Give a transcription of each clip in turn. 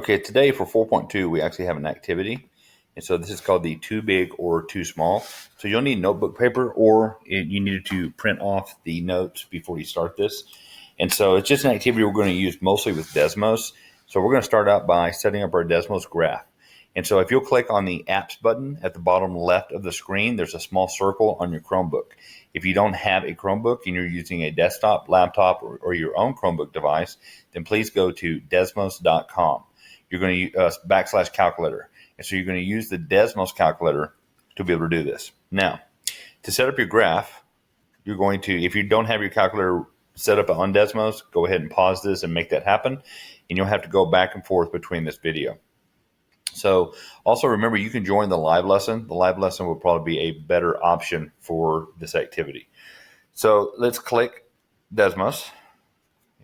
Okay, today for 4.2, we actually have an activity. And so this is called the too big or too small. So you'll need notebook paper or you need to print off the notes before you start this. And so it's just an activity we're going to use mostly with Desmos. So we're going to start out by setting up our Desmos graph. And so if you'll click on the apps button at the bottom left of the screen, there's a small circle on your Chromebook. If you don't have a Chromebook and you're using a desktop, laptop, or your own Chromebook device, then please go to desmos.com. You're going to use /calculator. And so you're going to use the Desmos calculator to be able to do this. Now, to set up your graph, you're going to, if you don't have your calculator set up on Desmos, go ahead and pause this and make that happen. And you'll have to go back and forth between this video. So also remember, you can join the live lesson. The live lesson will probably be a better option for this activity. So let's click Desmos.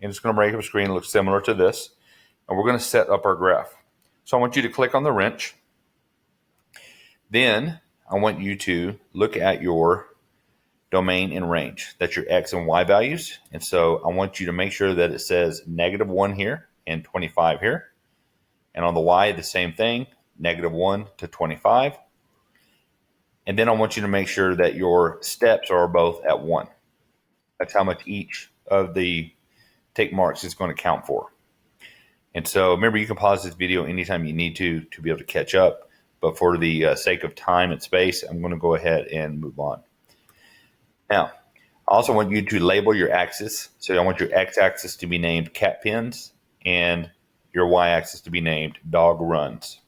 And it's going to bring up a screen that looks similar to this. And we're going to set up our graph. So I want you to click on the wrench. Then I want you to look at your domain and range. That's your X and Y values. And so I want you to make sure that it says -1 here and 25 here. And on the Y, the same thing, -1 to 25. And then I want you to make sure that your steps are both at 1. That's how much each of the tick marks is going to count for. And so remember, you can pause this video anytime you need to be able to catch up. But for the sake of time and space, I'm going to go ahead and move on. Now, I also want you to label your axis. So I want your X-axis to be named cat pins and your Y-axis to be named dog runs.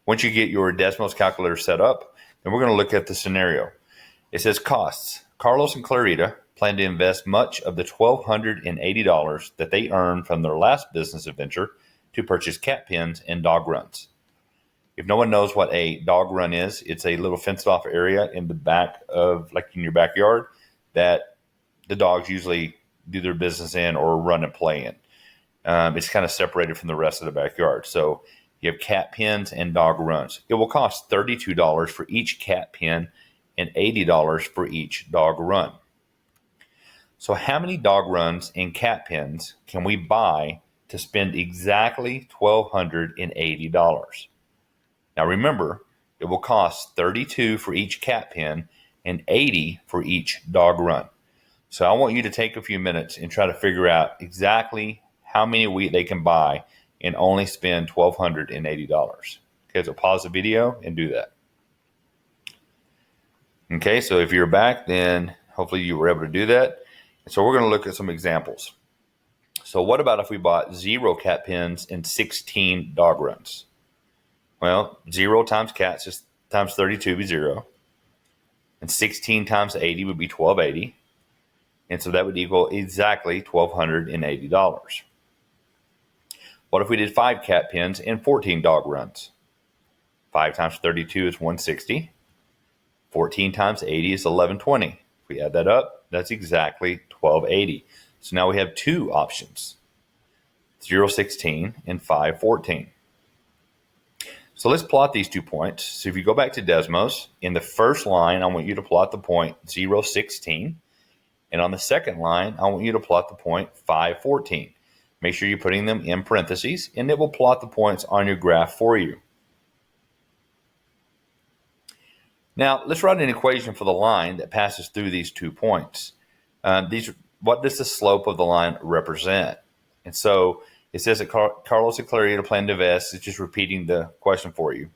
Once you get your Desmos calculator set up, then we're going to look at the scenario. It says costs. Carlos and Clarita plan to invest much of the $1,280 that they earned from their last business adventure to purchase cat pens and dog runs. If no one knows what a dog run is, it's a little fenced off area in the back of, like in your backyard, that the dogs usually do their business in or run and play in. It's kind of separated from the rest of the backyard. So you have cat pens and dog runs. It will cost $32 for each cat pen and $80 for each dog run. So how many dog runs and cat pens can we buy to spend exactly $1,280? Now remember, it will cost $32 for each cat pen and $80 for each dog run. So I want you to take a few minutes and try to figure out exactly how many they can buy and only spend $1,280. Okay, so pause the video and do that. Okay, so if you're back, then hopefully you were able to do that. So we're going to look at some examples. So what about if we bought 0 cat pens and 16 dog runs? Well, 0 times cats is times 32 would be 0. And 16 times 80 would be 1,280. And so that would equal exactly $1,280. What if we did 5 cat pens and 14 dog runs? 5 times 32 is 160. 14 times 80 is 1,120. If we add that up, that's exactly 1,280. So now we have 2 options, 0.16 and 5.14. So let's plot these 2 points. So if you go back to Desmos, in the first line, I want you to plot the point 0.16. And on the second line, I want you to plot the point 5.14. Make sure you're putting them in parentheses, and it will plot the points on your graph for you. Now, let's write an equation for the line that passes through these 2 points. What does the slope of the line represent? And so it says that Carlos and Clarita plan to invest. It's just repeating the question for you.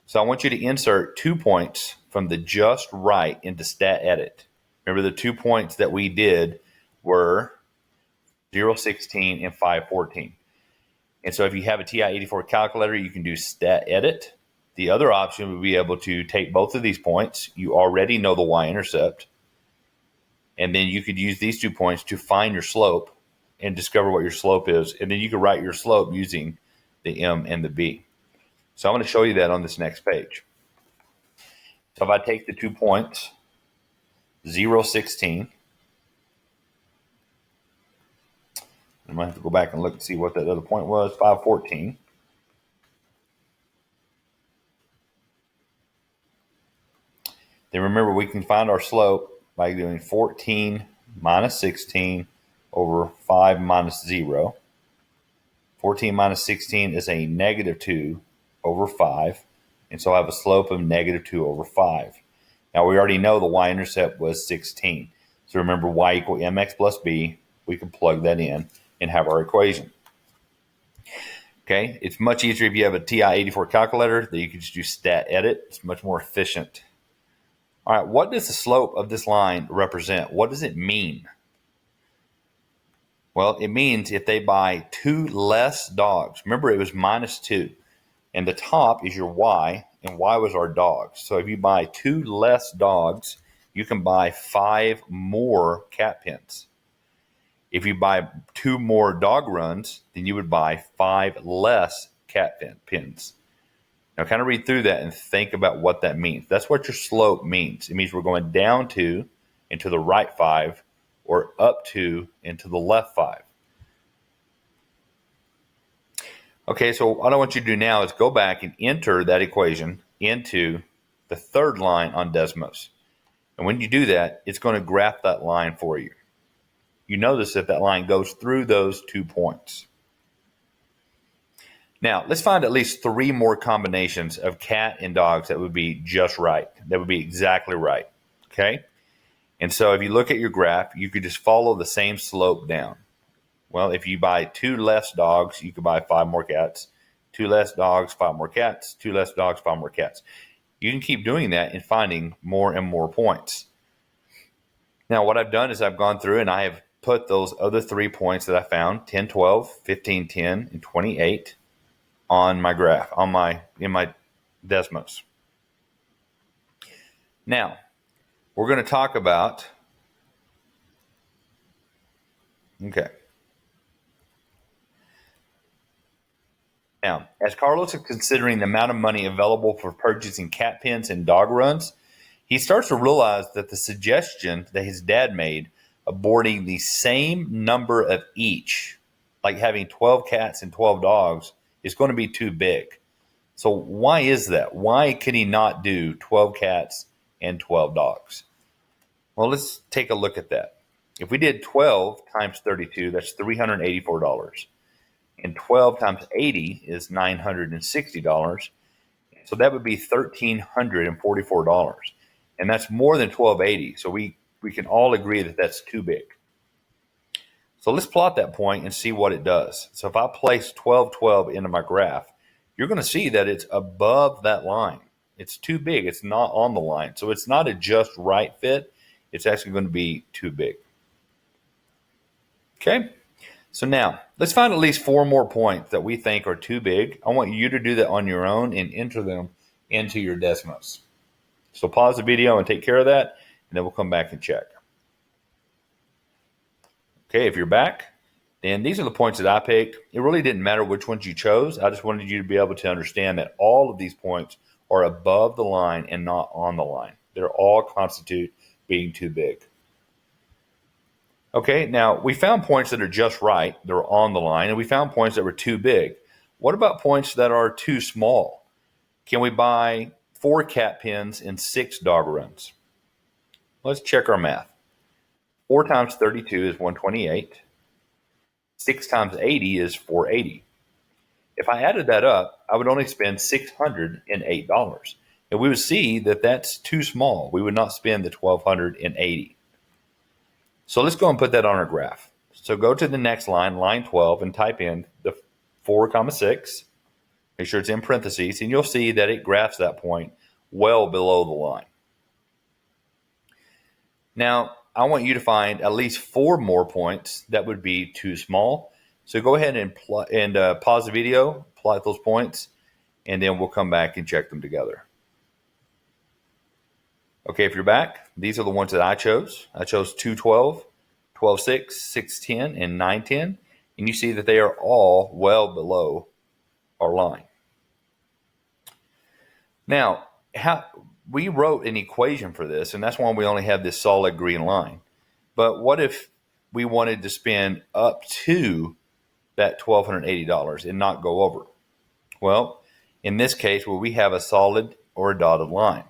So I want you to insert 2 points from the just right into stat edit. Remember, the 2 points that we did were 0.16 and 5.14. And so if you have a TI-84 calculator, you can do stat edit. The other option would be able to take both of these points. You already know the y-intercept. And then you could use these 2 points to find your slope and discover what your slope is. And then you can write your slope using the M and the B. So I'm going to show you that on this next page. So if I take the 2 points, 0.16, I'm going to have to go back and look and see what that other point was, 5.14. Then remember, we can find our slope by doing 14 minus 16 over 5 minus 0. 14 minus 16 is a negative 2 over 5. And so I have a slope of negative 2 over 5. Now, we already know the y-intercept was 16. So remember, y equal mx plus b. We can plug that in and have our equation. Okay, it's much easier if you have a TI-84 calculator that you can just do stat edit. It's much more efficient. All right, what does the slope of this line represent? What does it mean? Well, it means if they buy 2 less dogs. Remember, it was minus 2. And the top is your y, and y was our dogs. So if you buy 2 less dogs, you can buy 5 more cat pens. If you buy 2 more dog runs, then you would buy 5 less cat pens. Now, kind of read through that and think about what that means. That's what your slope means. It means we're going down 2 and to the right 5, or up 2 and to the left 5. Okay, so what I want you to do now is go back and enter that equation into the third line on Desmos. And when you do that, it's going to graph that line for you. You notice that that line goes through those 2 points. Now, let's find at least 3 more combinations of cat and dogs that would be just right. That would be exactly right, okay? And so if you look at your graph, you could just follow the same slope down. Well, if you buy 2 less dogs, you could buy 5 more cats. 2 less dogs, 5 more cats. 2 less dogs, 5 more cats. You can keep doing that and finding more and more points. Now, what I've done is I've gone through and I have put those other 3 points that I found, 10, 12, 15, 10, and 28, on my graph, in my Desmos. Now, we're going to talk about, okay. Now, as Carlos is considering the amount of money available for purchasing cat pens and dog runs, he starts to realize that the suggestion that his dad made of boarding the same number of each, like having 12 cats and 12 dogs, is going to be too big. So why is that? Why could he not do 12 cats and 12 dogs? Well, let's take a look at that. If we did 12 times 32, that's $384. And 12 times 80 is $960. So that would be $1,344. And that's more than 1280. So we can all agree that that's too big. So let's plot that point and see what it does. So if I place 12, 12 into my graph, you're going to see that it's above that line. It's too big. It's not on the line. So it's not a just right fit. It's actually going to be too big. Okay. So now let's find at least 4 more points that we think are too big. I want you to do that on your own and enter them into your Desmos. So pause the video and take care of that, and then we'll come back and check. Okay, if you're back, then these are the points that I picked. It really didn't matter which ones you chose. I just wanted you to be able to understand that all of these points are above the line and not on the line. They're all constitute being too big. Okay, now we found points that are just right. They're on the line, and we found points that were too big. What about points that are too small? Can we buy 4 cat pens and 6 dog runs? Let's check our math. 4 times 32 is 128. 6 times 80 is 480. If I added that up, I would only spend $608. And we would see that that's too small. We would not spend the $1,280. So let's go and put that on our graph. So go to the next line, line 12, and type in the 4,6. Make sure it's in parentheses, and you'll see that it graphs that point well below the line. Now, I want you to find at least 4 more points that would be too small. So go ahead and pause the video, plot those points, and then we'll come back and check them together. Okay, if you're back, these are the ones that I chose. I chose 212, 12.6, 6.10, and 9.10. And you see that they are all well below our line. Now, we wrote an equation for this, and that's why we only have this solid green line. But what if we wanted to spend up to that $1,280 and not go over? Well, in this case, we have a solid or a dotted line.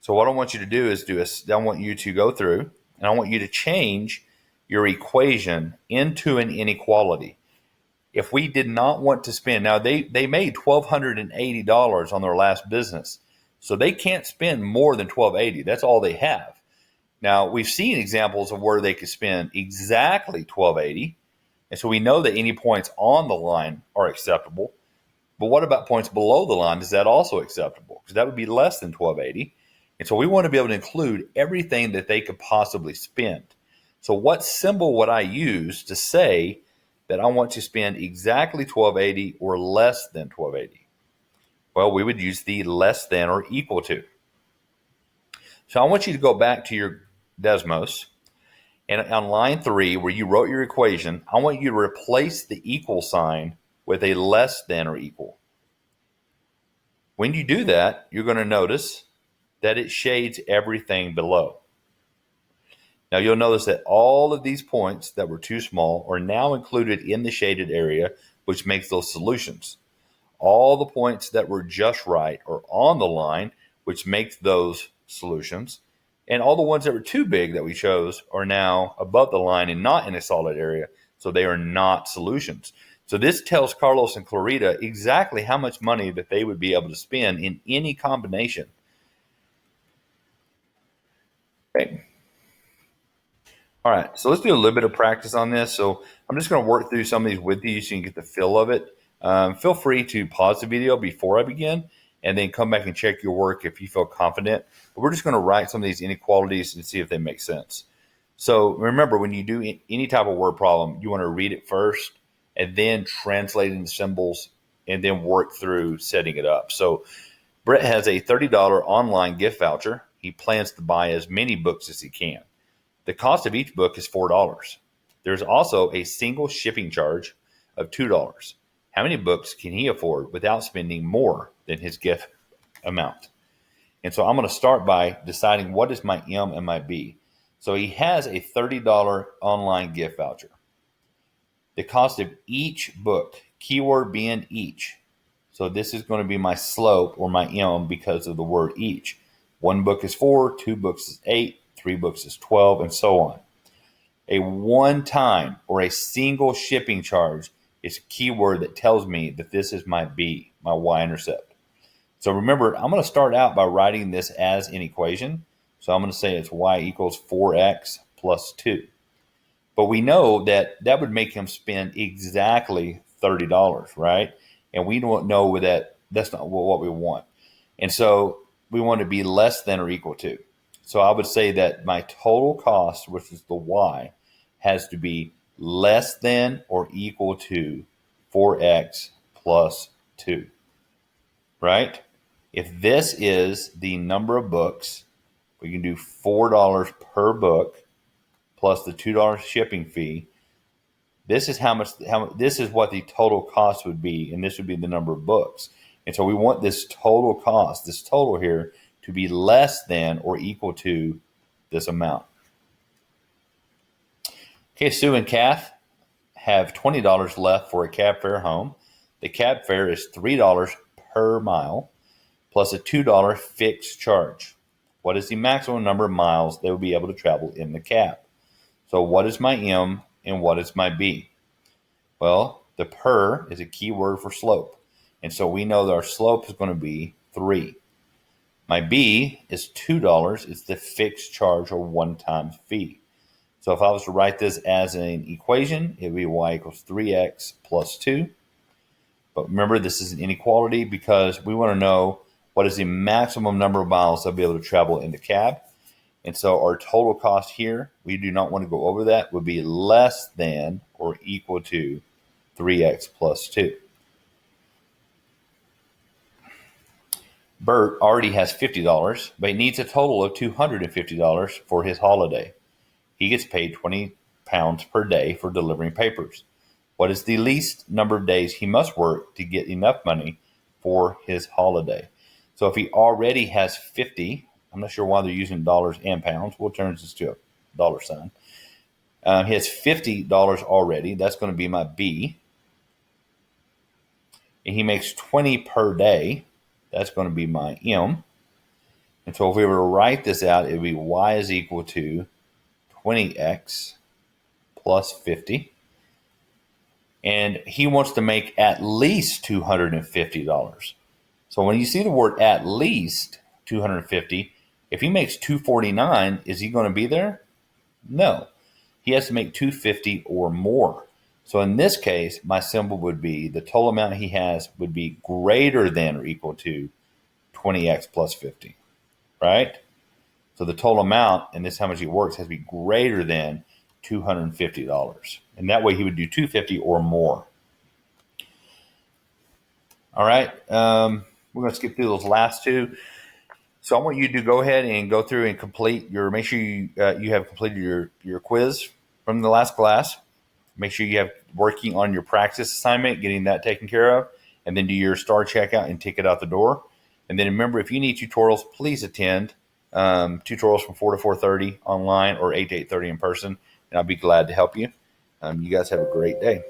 So what I want you to do is I want you to go through, and I want you to change your equation into an inequality. If we did not want to spend, now they made $1,280 on their last business, so they can't spend more than $1,280. That's all they have. Now we've seen examples of where they could spend exactly $1,280, and so we know that any points on the line are acceptable. But what about points below the line? Is that also acceptable? Because that would be less than $1,280. And so we want to be able to include everything that they could possibly spend. So what symbol would I use to say that I want to spend exactly $1,280 or less than $1,280? Well, we would use the less than or equal to. So I want you to go back to your Desmos, and on line 3 where you wrote your equation, I want you to replace the equal sign with a less than or equal. When you do that, you're going to notice that it shades everything below. Now you'll notice that all of these points that were too small are now included in the shaded area, which makes those solutions. All the points that were just right are on the line, which makes those solutions. And all the ones that were too big that we chose are now above the line and not in a solid area, so they are not solutions. So this tells Carlos and Clarita exactly how much money that they would be able to spend in any combination. Okay. All right, so let's do a little bit of practice on this. So I'm just going to work through some of these with you so you can get the feel of it. Feel free to pause the video before I begin and then come back and check your work if you feel confident. But we're just going to write some of these inequalities and see if they make sense. So remember, when you do any type of word problem, you want to read it first and then translate into symbols and then work through setting it up. So Brett has a $30 online gift voucher. He plans to buy as many books as he can. The cost of each book is $4. There's also a single shipping charge of $2. How many books can he afford without spending more than his gift amount? And so I'm going to start by deciding what is my M and my B. So he has a $30 online gift voucher. The cost of each book, keyword being each. So this is going to be my slope or my M because of the word each. One book is 4, 2 books is 8, 3 books is 12, and so on. A one-time or a single shipping charge is a keyword that tells me that this is my B, my y-intercept. So remember, I'm going to start out by writing this as an equation. So I'm going to say it's y equals 4x plus 2. But we know that that would make him spend exactly $30, right? And we don't know that that's not what we want. And so we want to be less than or equal to. So I would say that my total cost, which is the y, has to be less than or equal to 4x plus 2, right? If this is the number of books, we can do $4 per book plus the $2 shipping fee. This is this is what the total cost would be, and this would be the number of books. And so we want this total cost, this total here, to be less than or equal to this amount. Okay, Sue and Kath have $20 left for a cab fare home. The cab fare is $3 per mile plus a $2 fixed charge. What is the maximum number of miles they will be able to travel in the cab? So what is my M and what is my B? Well, the per is a key word for slope. And so we know that our slope is going to be 3. My B is $2. It's the fixed charge or one-time fee. So if I was to write this as an equation, it would be y equals 3x plus 2. But remember, this is an inequality because we want to know what is the maximum number of miles I'll be able to travel in the cab. And so our total cost here, we do not want to go over that, would be less than or equal to 3x plus 2. Bert already has $50, but he needs a total of $250 for his holiday. He gets paid 20 pounds per day for delivering papers. What is the least number of days he must work to get enough money for his holiday? So if he already has 50, I'm not sure why they're using dollars and pounds. We'll turn this to a dollar sign. He has $50 already. That's going to be my B. And he makes 20 per day. That's going to be my M. And so if we were to write this out, it would be y is equal to 20x plus 50. and he wants to make at least $250. So when you see the word at least 250, if he makes 249, is he going to be there? No. He has to make 250 or more. So in this case, my symbol would be the total amount he has would be greater than or equal to 20x plus 50, right? So the total amount, and this is how much he works, has to be greater than $250. And that way he would do 250 or more. All right. We're going to skip through those last two. So I want you to go ahead and go through and complete your, make sure you have completed your quiz from the last class. Make sure you have working on your practice assignment, getting that taken care of, and then do your star checkout and ticket out the door. And then remember, if you need tutorials, please attend tutorials from 4 to 4:30 online or 8 to 8:30 in person, and I'll be glad to help you. You guys have a great day.